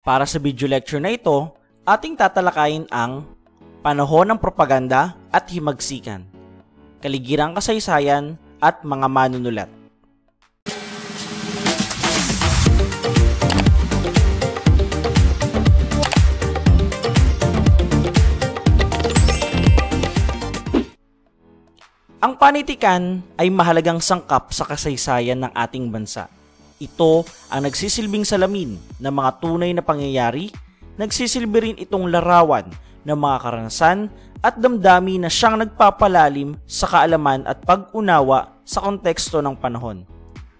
Para sa video lecture na ito, ating tatalakayin ang panahon ng propaganda at himagsikan, kaligirang kasaysayan at mga manunulat. Ang panitikan ay mahalagang sangkap sa kasaysayan ng ating bansa. Ito ang nagsisilbing salamin ng mga tunay na pangyayari, nagsisilbi rin itong larawan ng mga karanasan at damdamin na siyang nagpapalalim sa kaalaman at pag-unawa sa konteksto ng panahon.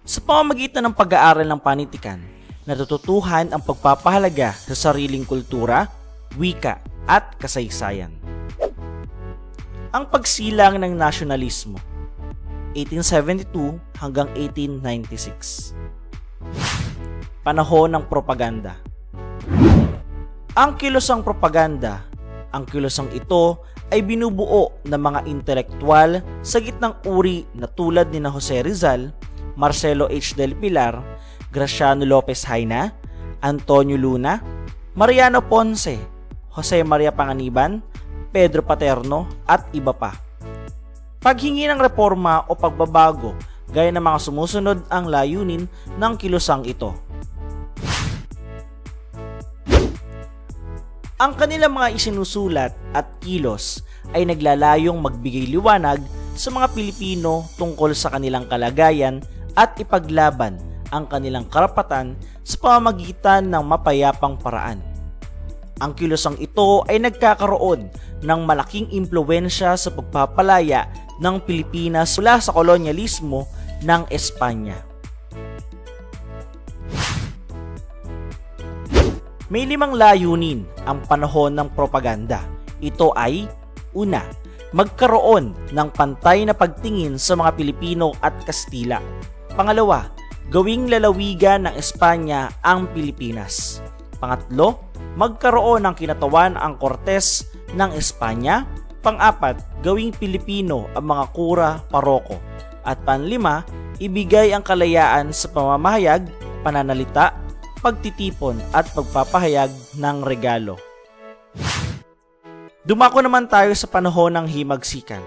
Sa pamamagitan ng pag-aaral ng panitikan, natututuhan ang pagpapahalaga sa sariling kultura, wika at kasaysayan. Ang pagsilang ng nasyonalismo, 1872 hanggang 1896. Panahon ng propaganda. Ang kilosang propaganda, ang kilosang ito ay binubuo ng mga intelektual sa gitnang uri na tulad ni Jose Rizal, Marcelo H. del Pilar, Graciano Lopez Haina, Antonio Luna, Mariano Ponce, Jose Maria Panganiban, Pedro Paterno at iba pa. Paghingi ng reforma o pagbabago gaya ng mga sumusunod ang layunin ng kilosang ito. Ang kanilang mga isinusulat at kilos ay naglalayong magbigay liwanag sa mga Pilipino tungkol sa kanilang kalagayan at ipaglaban ang kanilang karapatan sa pamamagitan ng mapayapang paraan. Ang kilosang ito ay nagkakaroon ng malaking impluwensya sa pagpapalaya ng Pilipinas mula sa kolonyalismo ng Espanya. May 5 layunin ang panahon ng propaganda. Ito ay: una, magkaroon ng pantay na pagtingin sa mga Pilipino at Kastila. Pangalawa, gawing lalawigan ng Espanya ang Pilipinas. Pangatlo, magkaroon ng kinatawan ang Cortes ng Espanya. Pang-apat, gawing Pilipino ang mga kura, paroko. At panlima, ibigay ang kalayaan sa pamamahayag, pananalita, pagtitipon at pagpapahayag ng regalo. Dumako naman tayo sa panahon ng himagsikan.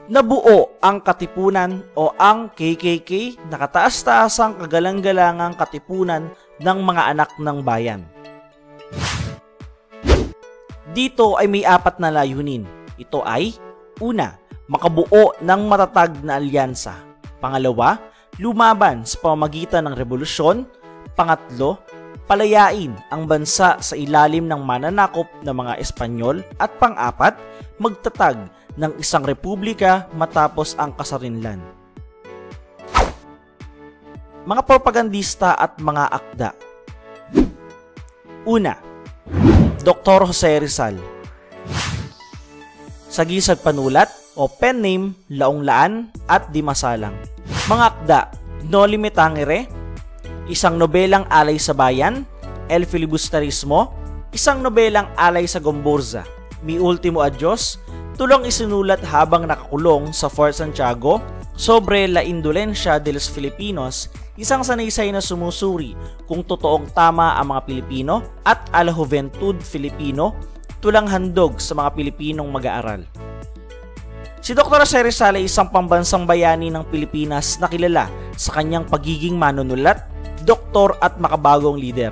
Nabuo ang Katipunan o ang KKK na kataas-taasang kagalang-galangang katipunan ng mga anak ng bayan. Dito ay may 4 na layunin. Ito ay: una, makabuo ng matatag na alyansa. Pangalawa, lumaban sa pamamagitan ng revolusyon. Pangatlo, palayain ang bansa sa ilalim ng mananakop ng mga Espanyol. At pang-apat, magtatag ng isang republika matapos ang kasarinlan. Mga propagandista at mga akda. Una, Dr. Jose Rizal. Sagisag Panulat o pen name Laong Laan at Di Masalang. Mga akda: Noli Me Tangere, isang nobelang alay sa bayan, El Filibusterismo, isang nobelang alay sa Gomburza, Mi Ultimo Adios, tulong isinulat habang nakakulong sa Fort Santiago, Sobre la Indolencia de los Filipinos, isang sanaysay na sumusuri kung totoong tama ang mga Pilipino, at A la Juventud Filipino, tulang handog sa mga Pilipinong mag-aaral. Si Dr. Jose Rizal ay isang pambansang bayani ng Pilipinas na kilala sa kanyang pagiging manunulat, doktor at makabagong lider.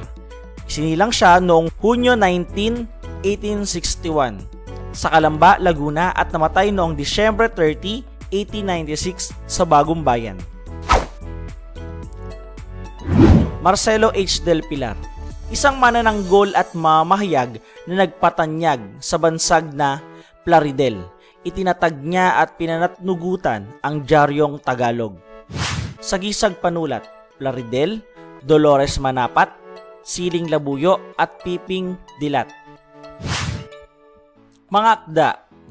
Isinilang siya noong Hunyo 19, 1861 sa Calamba, Laguna at namatay noong Disyembre 30, 1896 sa Bagong Bayan. Marcelo H. del Pilar, isang manananggol at mamahayag na nagpatanyag sa bansag na Plaridel. Itinatag niya at pinanatnugutan ang Diaryong Tagalog. Sagisag Panulat, Plaridel, Dolores Manapat, Siling Labuyo at Piping Dilat. Mga akda: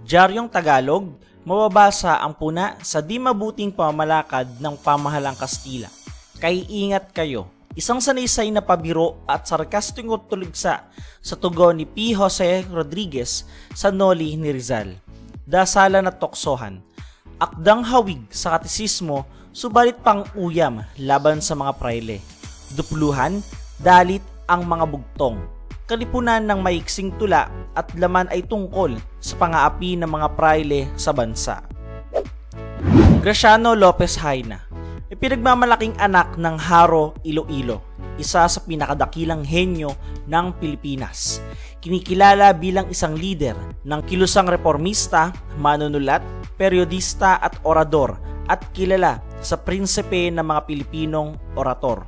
Diaryong Tagalog, mababasa ang puna sa di mabuting pamamalakad ng pamahalang Kastila. Kay ingat kayo, isang sanaysay na pabiro at sarkastikong tuligsa sa tugon ni P. Jose Rodriguez sa Noli ni Rizal. Dasalan at toksohan, akdang hawig sa katisismo, subalit pang uyam laban sa mga praile. Dupluhan, Dalit ang mga bugtong. Kalipunan ng maiksing tula at laman ay tungkol sa pang-aapi ng mga praile sa bansa. Graciano Lopez Haina, ipinagmamalaking anak ng Haro Iloilo, isa sa pinakadakilang henyo ng Pilipinas. Kinikilala bilang isang lider ng kilusang reformista, manunulat, periodista at orador at kilala sa prinsipe ng mga Pilipinong orator.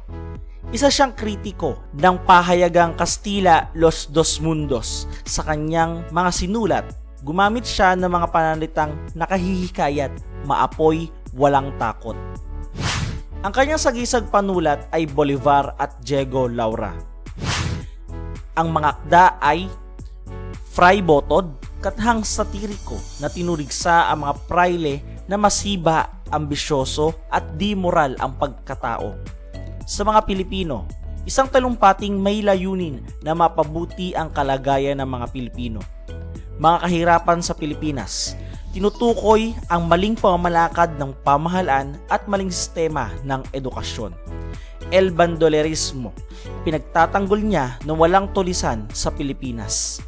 Isa siyang kritiko ng pahayagang Kastila Los Dos Mundos. Sa kanyang mga sinulat, gumamit siya ng mga pananalitang nakahihikayat, maapoy, walang takot. Ang kanyang sagisag panulat ay Bolivar at Diego Laura. Ang mga akda ay Fray Botod, kathang satiriko na tinurigsa ang mga praile na masiba, ambisyoso at di moral ang pagkatao. Sa mga Pilipino, isang talumpating may layunin na mapabuti ang kalagayan ng mga Pilipino. Mga kahirapan sa Pilipinas, tinutukoy ang maling pamamalakad ng pamahalaan at maling sistema ng edukasyon. El Bandolerismo, pinagtatanggol niya na walang tulisan sa Pilipinas.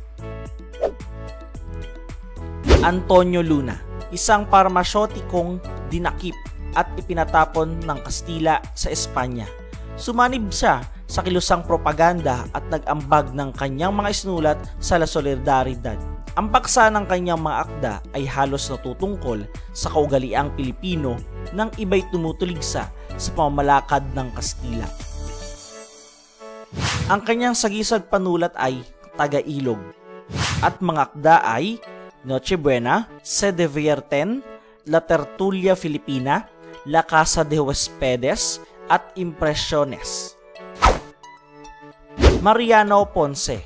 Antonio Luna, isang parmasyotikong dinakip at ipinatapon ng Kastila sa Espanya. Sumanib siya sa kilusang propaganda at nag-ambag ng kanyang mga isinulat sa La Solidaridad. Ang paksa ng kanyang mga akda ay halos natutungkol sa kaugaliang Pilipino nang iba'y tumutuligsa sa pamamalakad ng Kastila. Ang kanyang sagisag panulat ay Taga-Ilog at mga akda ay Noche Buena, Se Divierten, La Tertulia Filipina, La Casa de Huespedes at Impresiones. Mariano Ponce,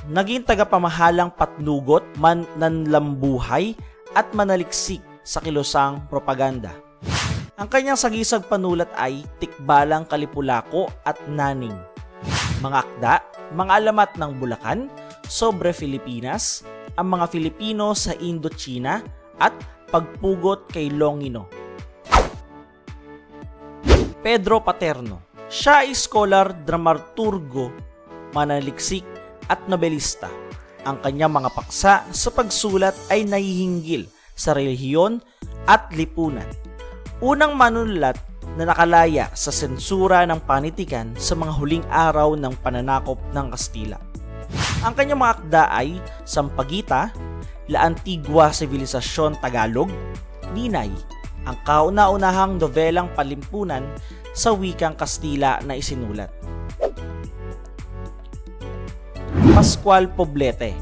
naging tagapamahalang patnugot, mananlambuhay at manaliksik sa kilusang propaganda. Ang kanyang sagisag panulat ay Tikbalang Kalipulako at Naning. Mga akda, mga alamat ng Bulacan, Sobre Filipinas, ang mga Filipino sa Indochina at pagpugot kay Longino. Pedro Paterno, siya ay scholar, dramaturgo, manaliksik at nobelista. Ang kanyang mga paksa sa pagsulat ay nahihinggil sa relihiyon at lipunan. Unang manunulat na nakalaya sa sensura ng panitikan sa mga huling araw ng pananakop ng Kastila. Ang kanyang mga akda ay Sampaguita, La Antigua Sibilisasyon Tagalog, Ninay, ang kauna-unahang novelang palimpunan sa wikang Kastila na isinulat. Pascual Poblete,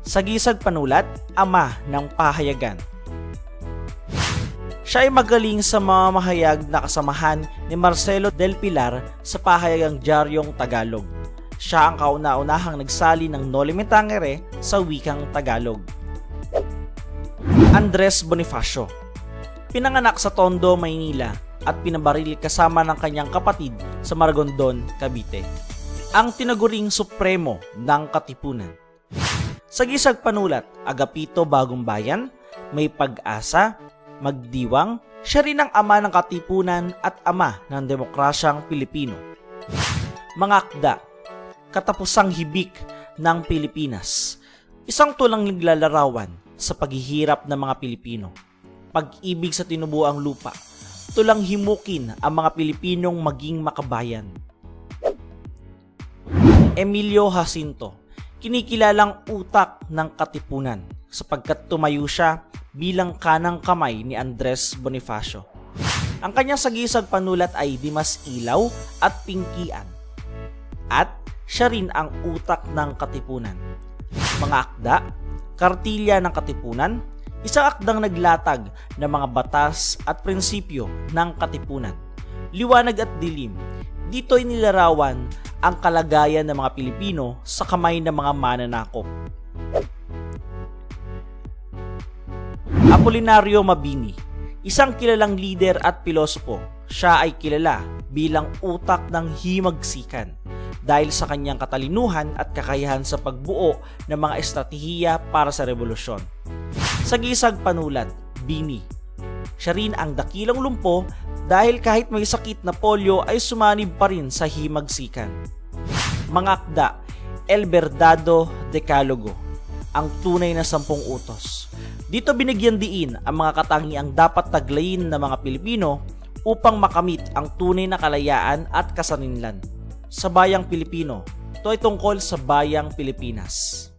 sagisag panulat, ama ng pahayagan. Siya ay magaling sa mamahayag na kasamahan ni Marcelo del Pilar sa pahayagang Diaryong Tagalog. Siya ang kauna-unahang nagsali ng Noli Me Tangere sa wikang Tagalog. Andres Bonifacio, pinanganak sa Tondo, Maynila at pinabaril kasama ng kanyang kapatid sa Maragondon, Cavite. Ang tinaguring supremo ng Katipunan. Sagisag panulat, Agapito Bagong Bayan, May Pag-asa, Magdiwang, siya rin ang ama ng Katipunan at ama ng demokrasyang Pilipino. Mga akda, Katapusang Hibik ng Pilipinas, isang tulang naglalarawan sa paghihirap ng mga Pilipino. Pag-ibig sa tinubuang lupa, tulang himukin ang mga Pilipinong maging makabayan. Emilio Jacinto, kinikilalang utak ng Katipunan sapagkat tumayo siya bilang kanang kamay ni Andres Bonifacio. Ang kanyang sagisag panulat ay Dimas Ilaw at Pingkian. At siya rin ang utak ng Katipunan. Mga akda, Kartilya ng Katipunan, isang akdang naglatag ng mga batas at prinsipyo ng Katipunan. Liwanag at dilim, dito ay nilarawan ang kalagayan ng mga Pilipino sa kamay ng mga mananakop. Apolinario Mabini, isang kilalang lider at pilosopo. Siya ay kilala bilang utak ng himagsikan dahil sa kanyang katalinuhan at kakayahan sa pagbuo ng mga estratehiya para sa revolusyon. Sagisag panulat, Bini, siya rin ang dakilang lumpo dahil kahit may sakit na polio ay sumanib pa rin sa himagsikan. Mga akda, El Verdadero Decalogo, ang tunay na 10 utos. Dito binigyan diin ang mga katangiang dapat taglayin ng mga Pilipino upang makamit ang tunay na kalayaan at kasarinlan sa bayang Pilipino. Ito ay tungkol sa bayang Pilipinas.